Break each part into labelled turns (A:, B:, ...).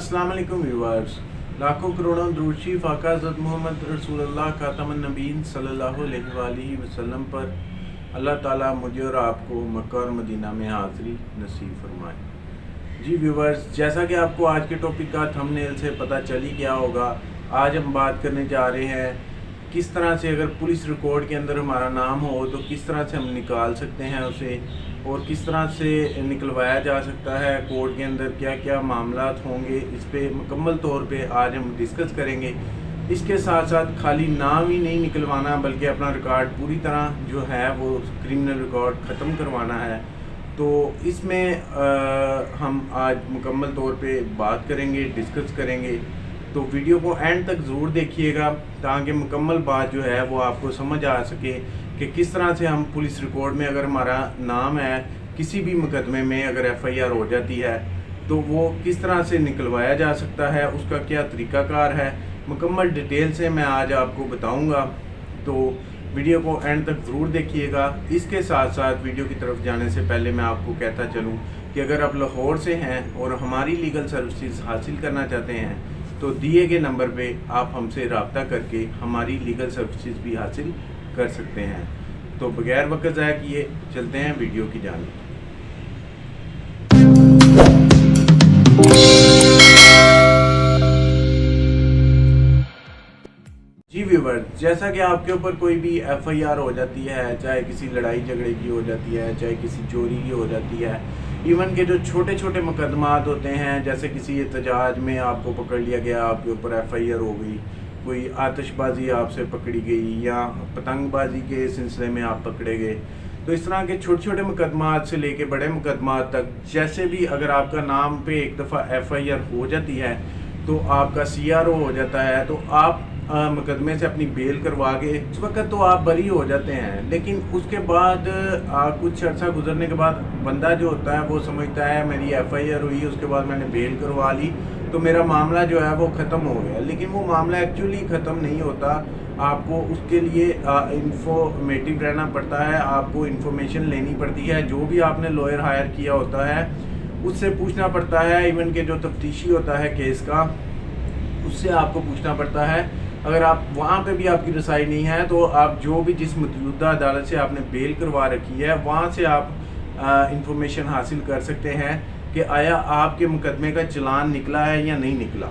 A: अस्सलाम वालेकुम व्यूअर्स। लाखों करोड़ों दुरूद शरीफ आका हज़रत मोहम्मद रसूलुल्लाह खातमुन नबीय्यीन सल्लल्लाहु अलैहि वसल्लम पर अल्लाह ताला मुझे और आपको मक्का और मदीना में हाज़िरी नसीब फरमाए। जी व्यूअर्स, जैसा कि आपको आज के टॉपिक का थंबनेल से पता चल ही गया होगा, आज हम बात करने जा रहे हैं किस तरह से अगर पुलिस रिकॉर्ड के अंदर हमारा नाम हो तो किस तरह से हम निकाल सकते हैं उसे, और किस तरह से निकलवाया जा सकता है, कोर्ट के अंदर क्या क्या मामलात होंगे, इस पे मुकम्मल तौर पे आज हम डिस्कस करेंगे। इसके साथ साथ खाली नाम ही नहीं निकलवाना बल्कि अपना रिकॉर्ड पूरी तरह जो है वो क्रिमिनल रिकॉर्ड ख़त्म करवाना है। तो इसमें हम आज मुकम्मल तौर पे बात करेंगे, डिस्कस करेंगे। तो वीडियो को एंड तक ज़रूर देखिएगा ताकि मुकम्मल बात जो है वो आपको समझ आ सके कि किस तरह से हम पुलिस रिकॉर्ड में अगर हमारा नाम है किसी भी मुकदमे में, अगर FIR हो जाती है तो वो किस तरह से निकलवाया जा सकता है, उसका क्या तरीक़ाकार है, मुकम्मल डिटेल से मैं आज आपको बताऊंगा। तो वीडियो को एंड तक ज़रूर देखिएगा। इसके साथ साथ वीडियो की तरफ जाने से पहले मैं आपको कहता चलूँ कि अगर आप लाहौर से हैं और हमारी लीगल सर्विसेज हासिल करना चाहते हैं तो दिए गए नंबर पे आप हमसे रब्ता करके हमारी लीगल सर्विसेज भी हासिल कर सकते हैं। तो बगैर वक्त ज़ाया किए चलते हैं वीडियो की जानिब। जी व्यूवर, जैसा कि आपके ऊपर कोई भी FIR हो जाती है, चाहे किसी लड़ाई झगड़े की हो जाती है, चाहे किसी चोरी की हो जाती है, इवन के जो छोटे छोटे मुकदमात होते हैं, जैसे किसी एहतजाज में आपको पकड़ लिया गया, आपके ऊपर FIR हो गई, कोई आतिशबाजी आपसे पकड़ी गई या पतंगबाजी के सिलसिले में आप पकड़े गए, तो इस तरह के छोटे छोटे मुकदमात से लेके बड़े मुकदमात तक, जैसे भी अगर आपका नाम पे एक दफ़ा FIR हो जाती है तो आपका CRO हो जाता है, तो आप मुकदमे से अपनी बेल करवा के उस वक्त तो आप बरी हो जाते हैं। लेकिन उसके बाद कुछ अर्सा गुजरने के बाद बंदा जो होता है वो समझता है मेरी FIR हुई, उसके बाद मैंने बेल करवा ली तो मेरा मामला जो है वो ख़त्म हो गया। लेकिन वो मामला एक्चुअली ख़त्म नहीं होता। आपको उसके लिए इंफॉर्मेटिव रहना पड़ता है, आपको इन्फॉर्मेशन लेनी पड़ती है। जो भी आपने लॉयर हायर किया होता है उससे पूछना पड़ता है, इवन के जो तफ्तीशी होता है केस का उससे आपको पूछना पड़ता है। अगर आप वहाँ पे भी आपकी रसाई नहीं है तो आप जो भी जिस मौजूदा अदालत से आपने बेल करवा रखी है वहाँ से आप इंफॉर्मेशन हासिल कर सकते हैं कि आया आपके मुकदमे का चालान निकला है या नहीं निकला।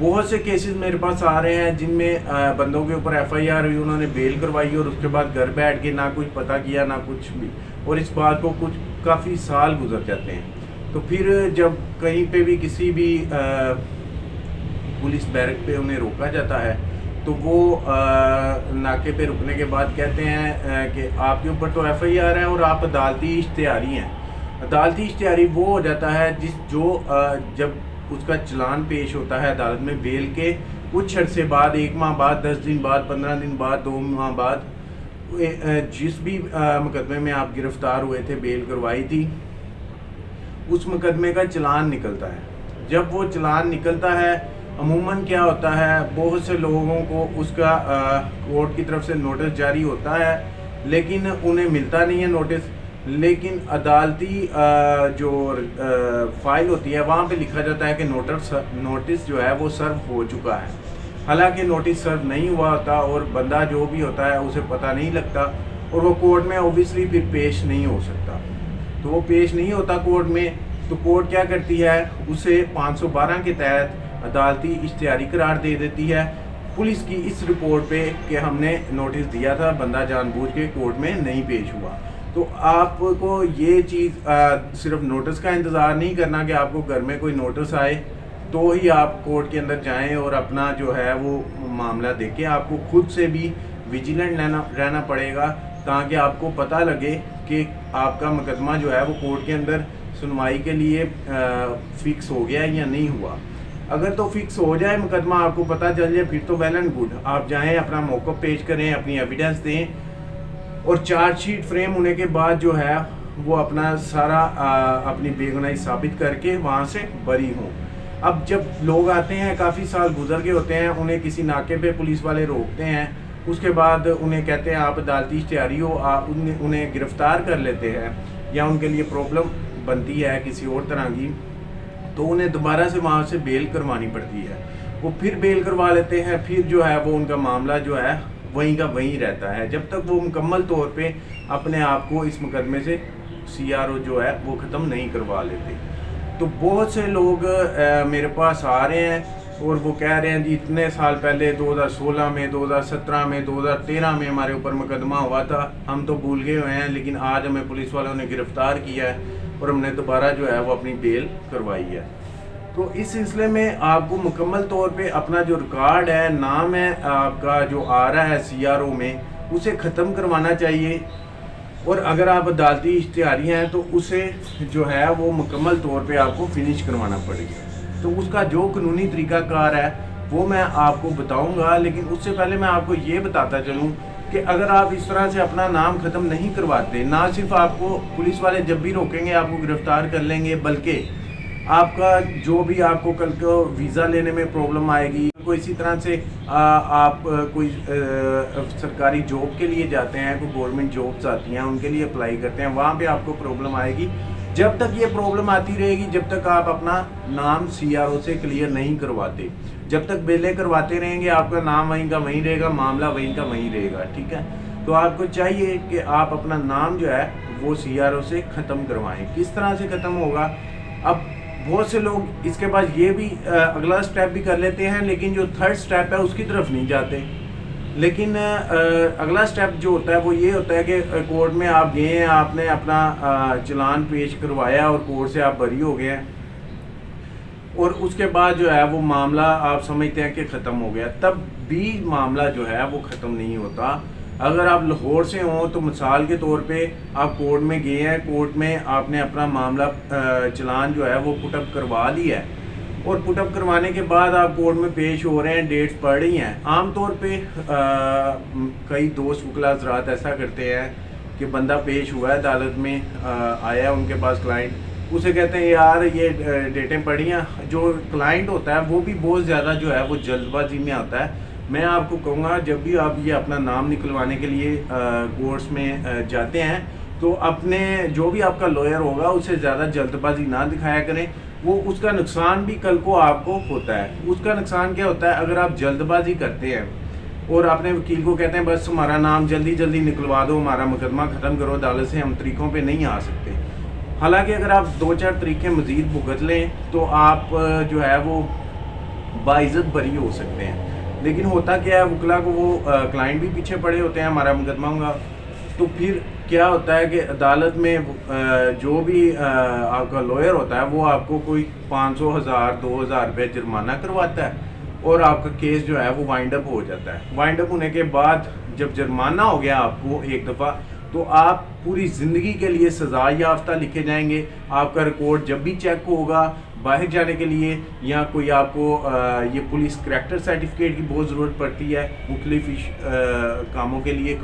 A: बहुत से केसेस मेरे पास आ रहे हैं जिनमें बंदों के ऊपर FIR हुई, उन्होंने बेल करवाई और उसके बाद घर बैठ के ना कुछ पता किया ना कुछ भी, और इस बात को कुछ काफ़ी साल गुजर जाते हैं। तो फिर जब कहीं पे भी किसी भी पुलिस बैरक पे उन्हें रोका जाता है तो वो नाके पे रुकने के बाद कहते हैं कि आपके ऊपर तो FIR है और आप अदालती इश्तिहारी हैं। अदालती इश्तिहारी वो हो जाता है जब उसका चालान पेश होता है अदालत में बेल के कुछ अर्से बाद, 1 माह बाद, 10 दिन बाद, 15 दिन बाद, 2 माह बाद, जिस भी मुकदमे में आप गिरफ्तार हुए थे, बेल करवाई थी, उस मुकदमे का चालान निकलता है। जब वो चालान निकलता है अमूमन क्या होता है, बहुत से लोगों को उसका कोर्ट की तरफ से नोटिस जारी होता है लेकिन उन्हें मिलता नहीं है नोटिस। लेकिन अदालती जो फाइल होती है वहाँ पे लिखा जाता है कि नोटिस जो है वो सर्व हो चुका है। हालांकि नोटिस सर्व नहीं हुआ होता और बंदा जो भी होता है उसे पता नहीं लगता और वो कोर्ट में ओबियसली फिर पेश नहीं हो सकता। तो वो पेश नहीं होता कोर्ट में, तो कोर्ट क्या करती है, उसे 512 के तहत अदालती इश्तिहारी करार दे देती है पुलिस की इस रिपोर्ट पे कि हमने नोटिस दिया था, बंदा जानबूझ के कोर्ट में नहीं पेश हुआ। तो आपको ये चीज़ सिर्फ नोटिस का इंतज़ार नहीं करना कि आपको घर में कोई नोटिस आए तो ही आप कोर्ट के अंदर जाएं और अपना जो है वो मामला देखें। आपको खुद से भी विजिलेंट रहना पड़ेगा ताकि आपको पता लगे कि आपका मुकदमा जो है वो कोर्ट के अंदर सुनवाई के लिए फिक्स हो गया या नहीं हुआ। अगर तो फिक्स हो जाए मुकदमा, आपको पता चल जाए, फिर तो वेल एंड गुड। आप जाएं, अपना मौक़िफ़ पेश करें, अपनी एविडेंस दें और चार्जशीट फ्रेम होने के बाद जो है वो अपना सारा अपनी बेगुनाही साबित करके वहाँ से बरी हों। अब जब लोग आते हैं, काफ़ी साल गुजर गए होते हैं, उन्हें किसी नाके पे पुलिस वाले रोकते हैं, उसके बाद उन्हें कहते हैं आप अदालती इश्तिहारी हो, आप उन्हें गिरफ़्तार कर लेते हैं या उनके लिए प्रॉब्लम बनती है किसी और तरह की, तो उन्हें दोबारा से वहाँ से बेल करवानी पड़ती है। वो फिर बेल करवा लेते हैं, फिर जो है वो उनका मामला जो है वहीं का वहीं रहता है, जब तक वो मुकम्मल तौर पे अपने आप को इस मुकदमे से CRO जो है वो ख़त्म नहीं करवा लेते। तो बहुत से लोग मेरे पास आ रहे हैं और वो कह रहे हैं जी इतने साल पहले 2016 में, 2017 में, 2013 में हमारे ऊपर मुकदमा हुआ था, हम तो भूल गए हुए हैं, लेकिन आज हमें पुलिस वालों ने गिरफ़्तार किया है और हमने दोबारा जो है वो अपनी बेल करवाई है। तो इस सिलसिले में आपको मुकम्मल तौर पे अपना जो रिकॉर्ड है, नाम है आपका जो आ रहा है CRO में, उसे ख़त्म करवाना चाहिए। और अगर आप अदालती इश्तिहारी हैं तो उसे जो है वो मुकम्मल तौर पे आपको फिनिश करवाना पड़ेगा। तो उसका जो कानूनी तरीक़ाकार है वो मैं आपको बताऊंगा, लेकिन उससे पहले मैं आपको ये बताता चलूँ कि अगर आप इस तरह से अपना नाम ख़त्म नहीं करवाते, ना सिर्फ आपको पुलिस वाले जब भी रोकेंगे आपको गिरफ़्तार कर लेंगे, बल्कि आपका जो भी आपको कल को वीज़ा लेने में प्रॉब्लम आएगी, कोई इसी तरह से आप कोई सरकारी जॉब के लिए जाते हैं, कोई गवर्नमेंट जॉब्स आती हैं उनके लिए अप्लाई करते हैं, वहाँ पे आपको प्रॉब्लम आएगी। जब तक ये प्रॉब्लम आती रहेगी, जब तक आप अपना नाम CRO से क्लियर नहीं करवाते, जब तक बेलें करवाते रहेंगे, आपका नाम वहीं का वहीं रहेगा, मामला वहीं का वहीं रहेगा। ठीक है, तो आपको चाहिए कि आप अपना नाम जो है वो CRO से ख़त्म करवाएं। किस तरह से ख़त्म होगा? अब बहुत से लोग इसके बाद ये भी अगला स्टेप भी कर लेते हैं, लेकिन जो थर्ड स्टेप है उसकी तरफ नहीं जाते। लेकिन अगला स्टेप जो होता है वो ये होता है कि कोर्ट में आप गए हैं, आपने अपना चालान पेश करवाया और कोर्ट से आप बरी हो गए हैं, और उसके बाद जो है वो मामला आप समझते हैं कि ख़त्म हो गया, तब भी मामला जो है वो ख़त्म नहीं होता। अगर आप लाहौर से हों तो मिसाल के तौर पे आप कोर्ट में गए हैं, कोर्ट में आपने अपना मामला चालान जो है वो पुटअप करवा लिया है, और पुटअप करवाने के बाद आप कोर्ट में पेश हो रहे हैं, डेट्स पड़ रही हैं। आमतौर पे कई दोस्त वकला हज़रात ऐसा करते हैं कि बंदा पेश हुआ है अदालत में, आया है उनके पास क्लाइंट, उसे कहते हैं यार ये डेटें पड़ी हैं। जो क्लाइंट होता है वो भी बहुत ज़्यादा जो है वो जल्दबाजी में आता है। मैं आपको कहूँगा जब भी आप ये अपना नाम निकलवाने के लिए कोर्ट्स में जाते हैं तो अपने जो भी आपका लॉयर होगा उसे ज़्यादा जल्दबाजी ना दिखाया करें, वो उसका नुकसान भी कल को आपको होता है। उसका नुकसान क्या होता है? अगर आप जल्दबाजी करते हैं और अपने वकील को कहते हैं बस हमारा नाम जल्दी जल्दी निकलवा दो, हमारा मुकदमा ख़त्म करो, अदालत से हम तरीक़ों पे नहीं आ सकते। हालांकि अगर आप 2-4 तरीक़े मज़ीद भुगत लें तो आप जो है वो बाइज़्ज़त बरी हो सकते हैं। लेकिन होता क्या है, वकला को वो क्लाइंट भी पीछे पड़े होते हैं, हमारा मुकदमा होगा। तो फिर क्या होता है कि अदालत में जो भी आपका लॉयर होता है वो आपको कोई 500, 1000, 2000 रुपये जुर्माना करवाता है और आपका केस जो है वो वाइंड अप हो जाता है। वाइंड अप होने के बाद जब जुर्माना हो गया आपको एक दफ़ा, तो आप पूरी ज़िंदगी के लिए सज़ा याफ्ता लिखे जाएंगे। आपका रिकॉर्ड जब भी चेक होगा बाहर जाने के लिए, या कोई आपको ये पुलिस करैक्टर सर्टिफिकेट की बहुत ज़रूरत पड़ती है मुख्तलिफ कामों के लिए,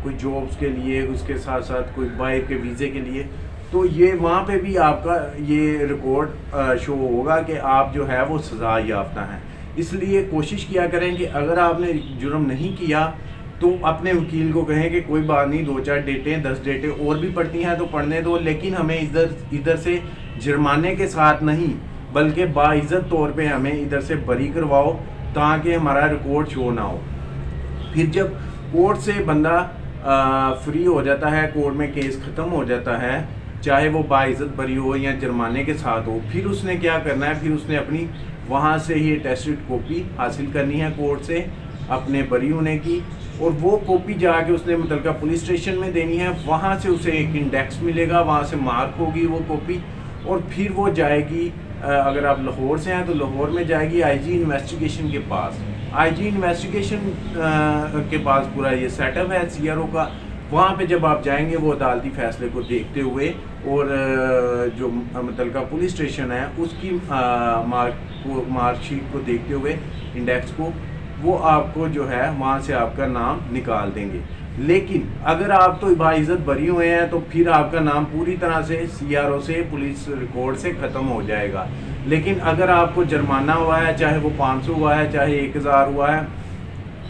A: कोई जॉब्स के लिए, उसके साथ साथ कोई बाहर के वीज़े के लिए, तो ये वहाँ पे भी आपका ये रिकॉर्ड शो होगा कि आप जो है वो सज़ा याफ्ता हैं। इसलिए कोशिश किया करें कि अगर आपने जुर्म नहीं किया तो अपने वकील को कहें कि कोई बात नहीं, 2-4 डेटें 10 डेटें और भी पड़ती हैं तो पढ़ने दो, लेकिन हमें इधर से जुर्माने के साथ नहीं बल्कि बाइज़्ज़त तौर पे हमें इधर से बरी करवाओ ताकि हमारा रिकॉर्ड शो ना हो। फिर जब कोर्ट से बंदा फ्री हो जाता है, कोर्ट में केस ख़त्म हो जाता है, चाहे वो बाइज़्ज़त बरी हो या जुर्माने के साथ हो, फिर उसने क्या करना है, फिर उसने अपनी वहाँ से ही अटेस्टेड कॉपी हासिल करनी है कोर्ट से अपने बरी होने की, और वो कॉपी जाके उसने मुतलका पुलिस स्टेशन में देनी है। वहाँ से उसे एक इंडेक्स मिलेगा, वहाँ से मार्क होगी वो कॉपी, और फिर वो जाएगी, अगर आप लाहौर से हैं तो लाहौर में जाएगी IG इन्वेस्टिगेशन के पास। IG इन्वेस्टिगेशन के पास पूरा ये सेटअप है CRO का। वहाँ पे जब आप जाएंगे वो अदालती फ़ैसले को देखते हुए और जो मुतलका पुलिस स्टेशन है उसकी मार्कशीट को देखते हुए, इंडेक्स को, वो आपको जो है वहाँ से आपका नाम निकाल देंगे। लेकिन अगर आप तो बाइज़्ज़त बरी हुए हैं तो फिर आपका नाम पूरी तरह से CRO से, पुलिस रिकॉर्ड से ख़त्म हो जाएगा। लेकिन अगर आपको जुर्माना हुआ है, चाहे वो 500 हुआ है, चाहे 1000 हुआ है,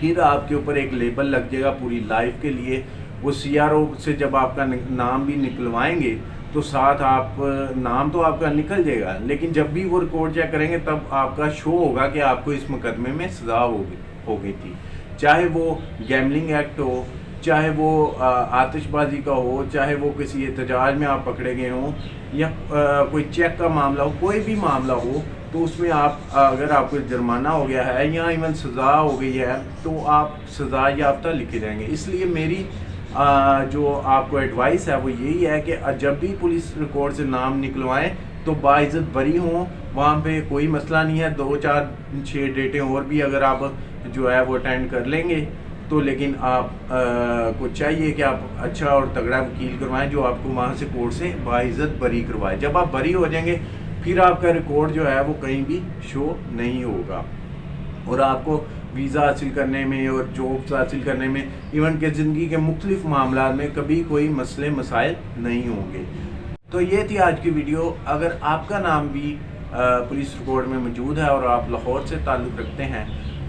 A: फिर आपके ऊपर एक लेबल लग जाएगा पूरी लाइफ के लिए। वो CRO से जब आपका नाम भी निकलवाएंगे तो साथ आप नाम तो आपका निकल जाएगा, लेकिन जब भी वो रिकॉर्ड चेक करेंगे तब आपका शो होगा कि आपको इस मुकदमे में सज़ा हो गई थी। चाहे वो गैमलिंग एक्ट हो, चाहे वो आतिशबाजी का हो, चाहे वो किसी एहतजाज में आप पकड़े गए हों, या कोई चेक का मामला हो, कोई भी मामला हो, तो उसमें आप अगर आपको जुर्माना हो गया है या इवन सज़ा हो गई है तो आप सज़ा याफ्ता लिखे जाएंगे। इसलिए मेरी जो आपको एडवाइस है वो यही है कि जब भी पुलिस रिकॉर्ड से नाम निकलवाएं तो बाइज़्ज़त बरी हों, वहाँ पे कोई मसला नहीं है। 2 4 6 डेटें और भी अगर आप जो है वो अटेंड कर लेंगे तो, लेकिन आप को चाहिए कि आप अच्छा और तगड़ा वकील करवाएं जो आपको वहाँ से कोर्ट से बाइज़्ज़त बरी करवाए। जब आप बरी हो जाएंगे फिर आपका रिकॉर्ड जो है वो कहीं भी शो नहीं होगा और आपको वीज़ा हासिल करने में और जॉब्स हासिल करने में, इवन के ज़िंदगी के मुख्तलिफ मामला में कभी कोई मसले मसाइल नहीं होंगे। तो ये थी आज की वीडियो। अगर आपका नाम भी पुलिस रिकॉर्ड में मौजूद है और आप लाहौर से ताल्लुक़ रखते हैं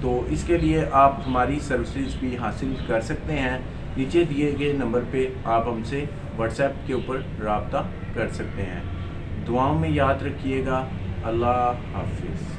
A: तो इसके लिए आप हमारी सर्विसेज भी हासिल कर सकते हैं। नीचे दिए गए नंबर पे आप हमसे व्हाट्सएप के ऊपर रब्ता कर सकते हैं। दुआओं में याद रखिएगा। अल्लाह हाफिज़।